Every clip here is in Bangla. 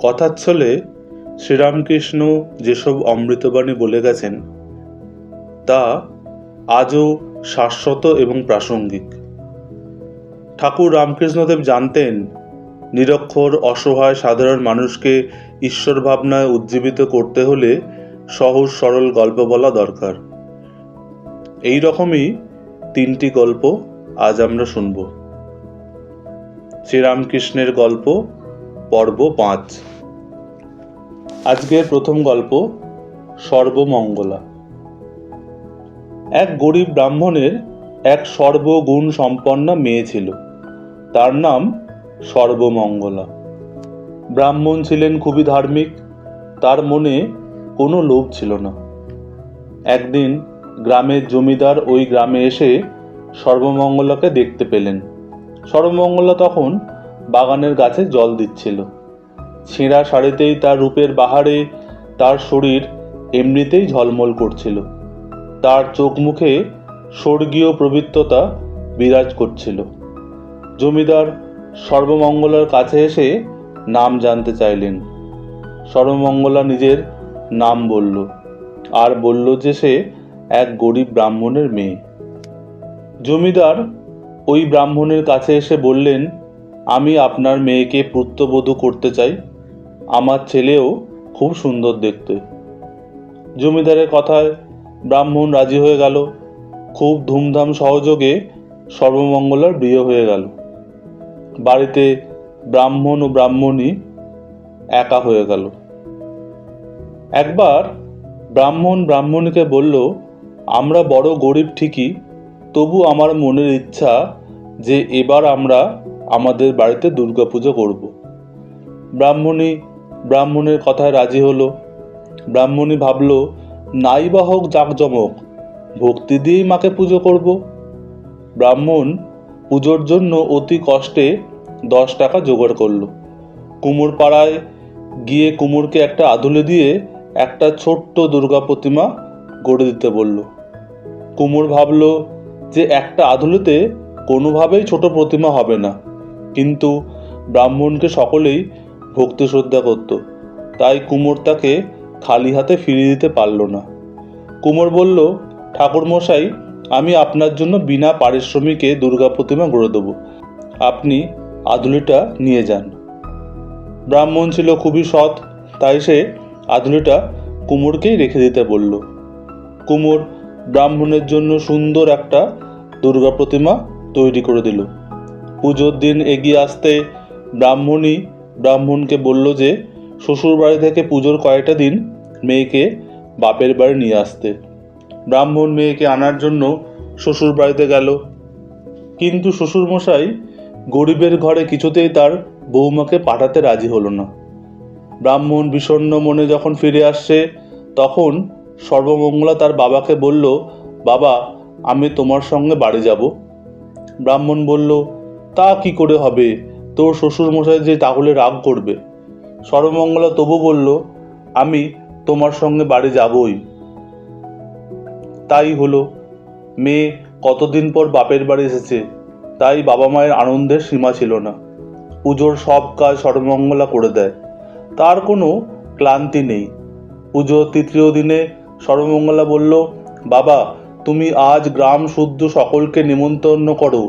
কথার ছলে শ্রীরামকৃষ্ণ যেসব অমৃতবাণী বলে গেছেন তা আজও শাশ্বত এবং প্রাসঙ্গিক। ঠাকুর রামকৃষ্ণদেব জানতেন, নিরক্ষর অসহায় সাধারণ মানুষকে ঈশ্বর ভাবনায় উজ্জীবিত করতে হলে সহজ সরল গল্প বলা দরকার। এই রকমই 3টি গল্প আজ আমরা শুনব। শ্রীরামকৃষ্ণের গল্প পর্ব 5। আজকের প্রথম গল্প সর্বমঙ্গলা। এক গরিব ব্রাহ্মণের এক সর্বগুণ সম্পন্না মেয়ে ছিল, তার নাম সর্বমঙ্গলা। ব্রাহ্মণ ছিলেন খুবই ধার্মিক, তার মনে কোনো লোভ ছিল না। একদিন গ্রামের জমিদার ওই গ্রামে এসে সর্বমঙ্গলাকে দেখতে পেলেন। সর্বমঙ্গলা তখন বাগানের গাছে জল দিচ্ছিল। ছেঁড়া শাড়িতেই তার রূপের বাহারে তার শরীর এমনিতেই ঝলমল করছিল। তার চোখ মুখে স্বর্গীয় প্রবৃত্ততা বিরাজ করছিল। জমিদার সর্বমঙ্গলার কাছে এসে নাম জানতে চাইলেন। সর্বমঙ্গলা নিজের নাম বলল, আর বলল যে সে এক গরিব ব্রাহ্মণের মেয়ে। জমিদার ওই ব্রাহ্মণের কাছে এসে বললেন, আমি আপনার মেয়েকে পুত্রবধূ করতে চাই। আমার ছেলেও খুব সুন্দর দেখতে। জমিদারের কথায় ব্রাহ্মণ রাজি হয়ে গেল। খুব ধুমধাম সহযোগে সর্বমঙ্গলার বিয়ে হয়ে গেল। বাড়িতে ব্রাহ্মণ ও ব্রাহ্মণী একা হয়ে গেল। একবার ব্রাহ্মণ ব্রাহ্মণীকে বলল, আমরা বড় গরিব ঠিকই, তবু আমার মনের ইচ্ছা যে এবার আমরা আমাদের বাড়িতে দুর্গাপুজো করব। ব্রাহ্মণী ব্রাহ্মণের কথায় রাজি হলো। ব্রাহ্মণী ভাবল, নাই বা হোক জাঁকজমক, ভক্তি দিয়েই মাকে পুজো করব। ব্রাহ্মণ পুজোর জন্য অতি কষ্টে 10 টাকা জোগাড় করলো। কুমোর পাড়ায় গিয়ে কুমোরকে একটা আধুলি দিয়ে একটা ছোট্ট দুর্গা প্রতিমা গড়ে দিতে বলল। কুমোর ভাবল যে একটা আধুলিতে কোনোভাবেই ছোট প্রতিমা হবে না, কিন্তু ব্রাহ্মণকে সকলেই ভক্তি শ্রদ্ধা করত, তাই কুমোর তাকে খালি হাতে ফিরিয়ে দিতে পারল না। কুমোর বলল, ঠাকুরমশাই, আমি আপনার জন্য বিনা পারিশ্রমিকে দুর্গা প্রতিমা গড়ে দেব, আপনি আধুলিটা নিয়ে যান। ব্রাহ্মণ ছিল খুবই সৎ, তাই সে আধুলিটা কুমোরকেই রেখে দিতে বলল। কুমোর ব্রাহ্মণের জন্য সুন্দর একটা দুর্গা প্রতিমা তৈরি করে দিল। পুজোর দিন এগিয়ে আসতে ব্রাহ্মণী ব্রাহ্মণকে বলল যে শ্বশুর বাড়ি থেকে পুজোর কয়েকটা দিন মেয়েকে বাপের বাড়ি নিয়ে আসতে। ব্রাহ্মণ মেয়েকে আনার জন্য শ্বশুর বাড়িতে গেল, কিন্তু শ্বশুরমশাই গরিবের ঘরে কিছুতেই তার বৌমাকে পাঠাতে রাজি হলো না। ব্রাহ্মণ বিষণ্ণ মনে যখন ফিরে আসছে, তখন সর্বমঙ্গলা তার বাবাকে বলল, বাবা, আমি তোমার সঙ্গে বাড়ি যাব। ব্রাহ্মণ বলল, তা কি করে হবে, তোর শ্বশুরমশাই যে তাহলে রাগ করবে। সর্বমঙ্গলা তবু বলল, আমি তোমার সঙ্গে বাড়ি যাবই। তাই হলো। মেয়ে কতদিন পর বাপের বাড়ি এসেছে, তাই বাবা মায়ের আনন্দের সীমা ছিল না। পুজোর সব কাজ সর্বমঙ্গলা করে দেয়, তার কোনো ক্লান্তি নেই। পুজোর 3য় দিনে সর্বমঙ্গলা বলল, বাবা, তুমি আজ গ্রাম শুদ্ধ সকলকে নিমন্ত্রণ করো,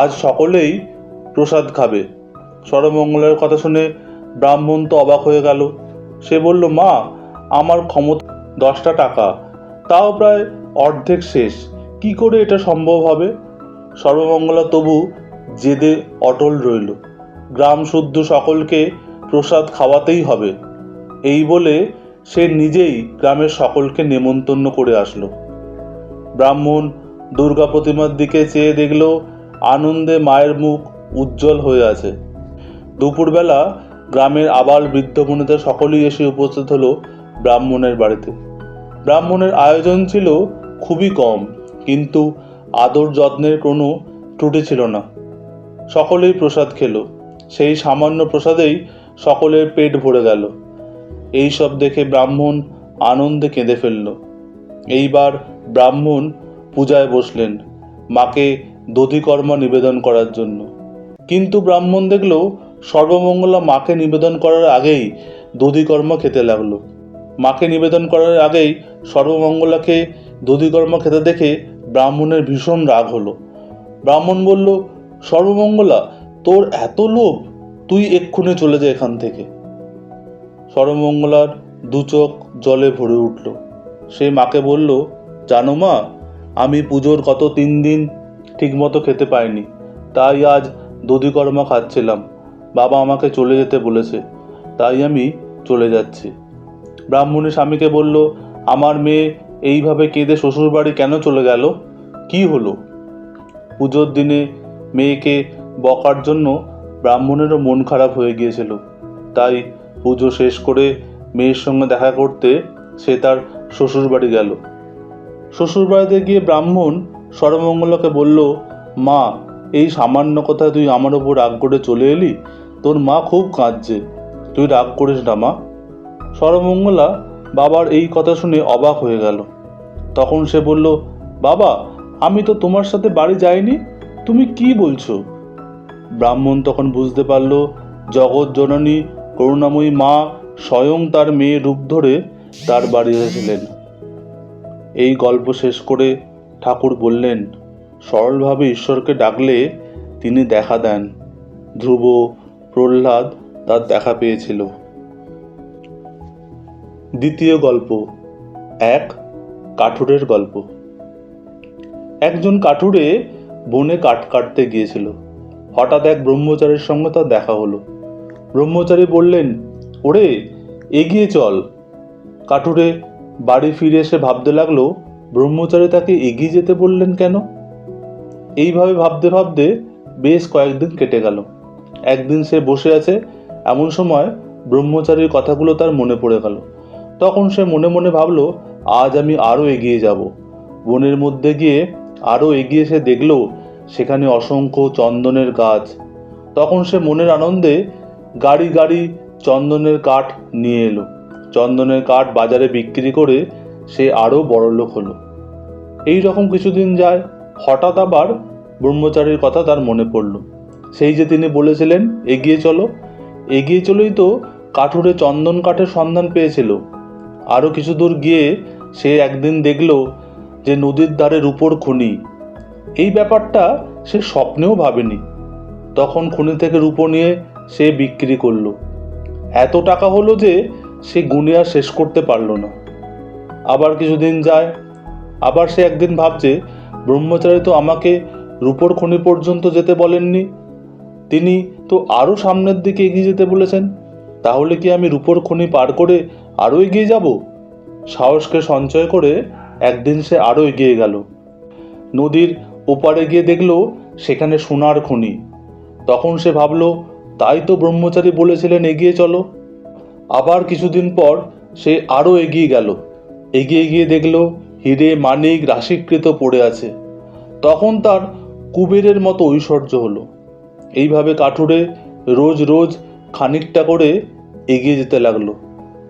আজ সকলেই প্রসাদ খাবে। সর্বমঙ্গলার কথা শুনে ব্রাহ্মণ তো অবাক হয়ে গেল। সে বলল, মা, আমার ক্ষমতা 10টা টাকা, তাও প্রায় অর্ধেক শেষ, কি করে এটা সম্ভব হবে? সর্বমঙ্গলা তবু জেদে অটল রইল, গ্রাম শুদ্ধ সকলকে প্রসাদ খাওয়াতেই হবে। এই বলে সে নিজেই গ্রামের সকলকে নেমন্তন্ন করে আসলো। ব্রাহ্মণ দুর্গা প্রতিমার দিকে চেয়ে দেখল আনন্দে মায়ের মুখ উজ্জ্বল হয়ে আছে। দুপুরবেলা গ্রামের আবাল বৃদ্ধ বনিতা সকলেই এসে উপস্থিত হলো ব্রাহ্মণের বাড়িতে। ব্রাহ্মণের আয়োজন ছিল খুবই কম, কিন্তু আদর যত্নের কোনো ত্রুটি ছিল না। সকলেই প্রসাদ খেলো। সেই সামান্য প্রসাদেই সকলের পেট ভরে গেল। এই সব দেখে ব্রাহ্মণ আনন্দে কেঁদে ফেলল। এইবার ব্রাহ্মণ পূজায় বসলেন, মাকে দধিকর্মা নিবেদন করার জন্য। কিন্তু ব্রাহ্মণ দেখল সর্বমঙ্গলা মাকে নিবেদন করার আগেই দধিকর্ম খেতে লাগলো। মাকে নিবেদন করার আগেই সর্বমঙ্গলাকে দধিকর্ম খেতে দেখে ব্রাহ্মণের ভীষণ রাগ হলো। ব্রাহ্মণ বলল, সর্বমঙ্গলা, তোর এত লোভ, তুই এক্ষুনি চলে যা এখান থেকে। সর্বমঙ্গলার দু চোখ জলে ভরে উঠল। সে মাকে বলল, জানো মা, আমি পুজোর গত 3 দিন ঠিকমতো খেতে পাইনি, তাই আজ দধিকর্মা খাচ্ছিলাম। বাবা আমাকে চলে যেতে বলেছে, তাই আমি চলে যাচ্ছি। ব্রাহ্মণী স্বামীকে বলল, আমার মেয়ে এইভাবে কেঁদে শ্বশুরবাড়ি কেন চলে গেল? কি হলো? পুজোর দিনে মেয়েকে বকার জন্য ব্রাহ্মণেরও মন খারাপ হয়ে গিয়েছিল, তাই পুজো শেষ করে মেয়ের সঙ্গে দেখা করতে সে তার শ্বশুরবাড়ি গেল। শ্বশুরবাড়িতে গিয়ে ব্রাহ্মণ সর্বমঙ্গলাকে বলল, মা, এই সামান্য কথায় তুই আমার ওপর রাগ করে চলে এলি? তোর মা খুব কাঁদছে, তুই রাগ করিস না মা। সর্বমঙ্গলা বাবার এই কথা শুনে অবাক হয়ে গেল। তখন সে বলল, বাবা, আমি তো তোমার সাথে বাড়ি যাইনি, তুমি কি বলছো? ব্রাহ্মণ তখন বুঝতে পারল জগৎ জননী করুণাময়ী মা স্বয়ং তার মেয়ে রূপ ধরে তার বাড়ি এসেছিলেন। এই গল্প শেষ করে ঠাকুর বললেন, সরলভাবে ঈশ্বরকে ডাকলে তিনি দেখা দেন। ধ্রুব, প্রহ্লাদ তার দেখা পেয়েছিল। দ্বিতীয় গল্প, এক কাঠুরের গল্প। একজন কাঠুরে বনে কাঠ কাটতে গিয়েছিল। হঠাৎ এক ব্রহ্মচারীর সঙ্গে তার দেখা হলো। ব্রহ্মচারী বললেন, ওরে, এগিয়ে চল। কাঠুরে বাড়ি ফিরে এসে ভাবতে লাগলো, ব্রহ্মচারী তাকে এগিয়ে যেতে বললেন কেন? এইভাবে ভাবতে ভাবতে বেশ কয়েকদিন কেটে গেল। একদিন সে বসে আছে, এমন সময় ব্রহ্মচারীর কথাগুলো তার মনে পড়ে গেল। তখন সে মনে মনে ভাবলো, আজ আমি আরও এগিয়ে যাব। বনের মধ্যে গিয়ে আরও এগিয়ে সে দেখলো সেখানে অসংখ্য চন্দনের গাছ। তখন সে মনের আনন্দে গাড়ি গাড়ি চন্দনের কাঠ নিয়ে এলো। চন্দনের কাঠ বাজারে বিক্রি করে সে আরও বড়লোক হলো। এই রকম কিছুদিন যায়। হঠাৎ আবার ব্রহ্মচারীর কথা তার মনে পড়ল। সেই যে তিনি বলেছিলেন, এগিয়ে চলো। এগিয়ে চলেই তো কাঠুরে চন্দন কাঠের সন্ধান পেয়েছিল। আরও কিছু দূর গিয়ে সে একদিন দেখল যে নদীর ধারে রূপোর খনি। এই ব্যাপারটা সে স্বপ্নেও ভাবেনি। তখন খনি থেকে রূপো নিয়ে সে বিক্রি করলো। এত টাকা হলো যে সে গুনে আর শেষ করতে পারল না। আবার কিছুদিন যায়। আবার সে একদিন ভাবছে, ব্রহ্মচারী তো আমাকে রূপোর খনি পর্যন্ত যেতে বলেননি, তিনি তো আরও সামনের দিকে এগিয়ে যেতে বলেছেন। তাহলে কি আমি রূপোর খনি পার করে আরও এগিয়ে যাব? সাহসকে সঞ্চয় করে একদিন সে আরও এগিয়ে গেল। নদীর ওপারে গিয়ে দেখল সেখানে সোনার খনি। তখন সে ভাবল, তাই তো ব্রহ্মচারী বলেছিলেন এগিয়ে চলো। আবার কিছুদিন পর সে আরও এগিয়ে গেল। এগিয়ে গিয়ে দেখল হিরে মানিক রাশিকৃত পড়ে আছে। তখন তার কুবেরের মতো ঐশ্বর্য হলো। এইভাবে কাঠুরে রোজ রোজ খানিকটা করে এগিয়ে যেতে লাগলো।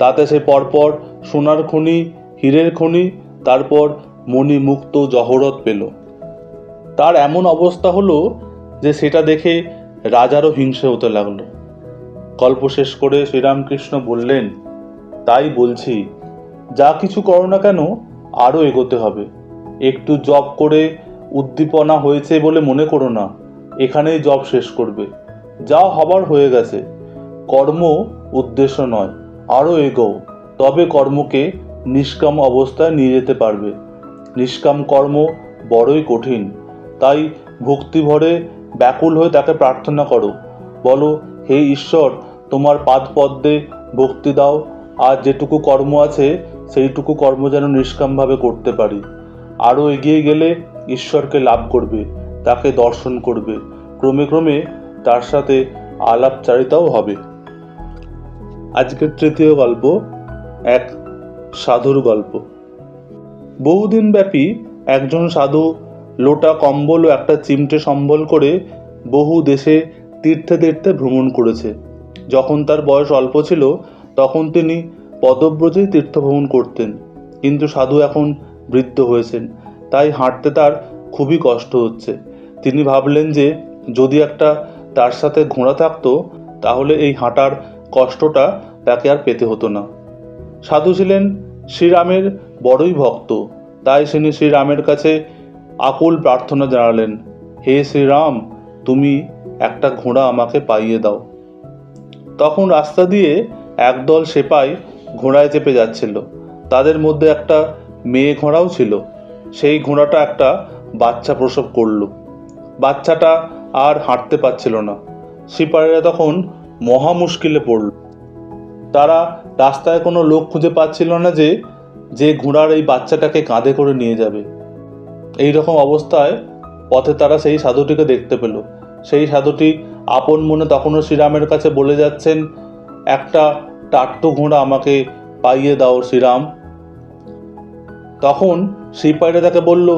তাতে সে পরপর সোনার খনি, হীরের খনি, তারপর মণিমুক্ত জহরত পেল। তার এমন অবস্থা হলো যে সেটা দেখে রাজারও হিংসে হতে লাগলো। গল্প শেষ করে শ্রীরামকৃষ্ণ বললেন, তাই বলছি, যা কিছু করো না কেন আরও এগোতে হবে। একটু জব করে উদ্দীপনা হয়েছে বলে মনে করো না এখানেই জব শেষ করবে। যা হবার হয়ে গেছে। কর্ম উদ্দেশ্য নয়, আরও এগোও, তবে কর্মকে নিষ্কাম অবস্থায় নিয়ে যেতে পারবে। নিষ্কাম কর্ম বড়ই কঠিন, তাই ভক্তি ভরে ব্যাকুল হয়ে তাকে প্রার্থনা করো। বলো, হে ঈশ্বর, তোমার পাদপদ্মে ভক্তি দাও, আর যেটুকু কর্ম আছে সেইটুকু কর্ম যেন নিষ্কামভাবে করতে পারি। আরও এগিয়ে গেলে ঈশ্বরকে লাভ করবে, তাকে দর্শন করবে, ক্রমে ক্রমে তার সাথে আলাপচারিতাও হবে। আজকের তৃতীয় গল্প, এক সাধুর গল্প। বহুদিন ব্যাপী একজন সাধু লোটা কম্বল ও একটা চিমটে সম্বল করে বহু দেশে তীর্থে তীর্থে ভ্রমণ করেছে। যখন তার বয়স অল্প ছিল তখন তিনি পদব্রজেই তীর্থভ্রমণ করতেন, কিন্তু সাধু এখন বৃদ্ধ হয়েছেন, তাই হাঁটতে তার খুবই কষ্ট হচ্ছে। তিনি ভাবলেন যে যদি একটা তার সাথে ঘোড়া থাকতো তাহলে এই হাঁটার কষ্টটা তাকে আর পেতে হতো না। সাধু ছিলেন শ্রীরামের বড়ই ভক্ত, তাই তিনি শ্রীরামের কাছে আকুল প্রার্থনা জানালেন, হে শ্রীরাম, তুমি একটা ঘোড়া আমাকে পাইয়ে দাও। তখন রাস্তা দিয়ে একদল সেপাই ঘোড়ায় চেপে যাচ্ছিল। তাদের মধ্যে একটা মেয়ে ঘোড়াও ছিল। সেই ঘোড়াটা একটা বাচ্চা প্রসব করল। বাচ্চাটা আর হাঁটতে পারছিল না। সিপাহীরা তখন মহা মুশকিলে পড়ল। তারা রাস্তায় কোনো লোক খুঁজে পাচ্ছিল না যে ঘোড়ার এই বাচ্চাটাকে কাঁধে করে নিয়ে যাবে। এই রকম অবস্থায় পথে তারা সেই সাধুটিকে দেখতে পেল। সেই সাধুটি আপন মনে তখনও শ্রীরামের কাছে বলে যাচ্ছেন, একটা টাট্টু ঘোড়া আমাকে পাইয়ে দাও শ্রীরাম। তখন সিপাহীরা তাকে বলল,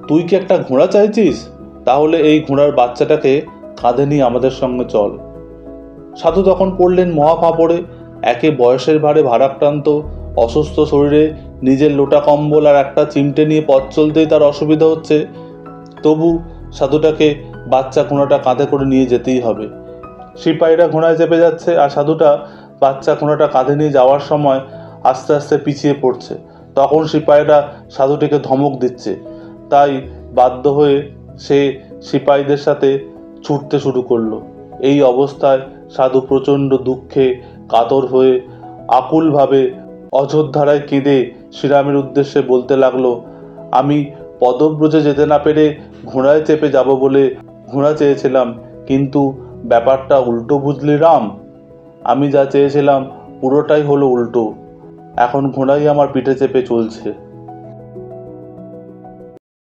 তুই কি একটা ঘোড়া চাইছিস? তাহলে এই ঘোড়ার বাচ্চাটাকে কাঁধে নিয়ে আমাদের সঙ্গে চল। সাধু তখন পড়লেন মহা ফাঁপড়ে। একে বয়সের ভারে ভারাক্রান্ত, অসুস্থ শরীরে নিজের লোটা কম্বল আর একটা চিমটে নিয়ে পথ চলতেই তার অসুবিধা হচ্ছে, তবু সাধুটাকে বাচ্চা ঘোড়াটা কাঁধে করে নিয়ে যেতেই হবে। সিপাহীরা ঘোড়ায় চেপে যাচ্ছে আর সাধুটা বাচ্চা ঘোড়াটা কাঁধে নিয়ে যাওয়ার সময় আস্তে আস্তে পিছিয়ে পড়ছে। তখন সিপাহীরা সাধুটিকে ধমক দিচ্ছে, তাই বাধ্য হয়ে সে সিপাহীদের সাথে ছুটতে শুরু করলো। এই অবস্থায় সাধু প্রচণ্ড দুঃখে কাতর হয়ে আকুলভাবে অঝোরধারায় কেঁদে শ্রীরামের উদ্দেশ্যে বলতে লাগলো, আমি পদব্রজে যেতে না পেরে ঘোড়ায় চেপে যাব বলে ঘোড়া চেয়েছিলাম, কিন্তু ব্যাপারটা উল্টো বুঝলি রাম। আমি যা চেয়েছিলাম পুরোটাই হলো উল্টো। এখন ঘোড়াই আমার পিঠে চেপে চলছে।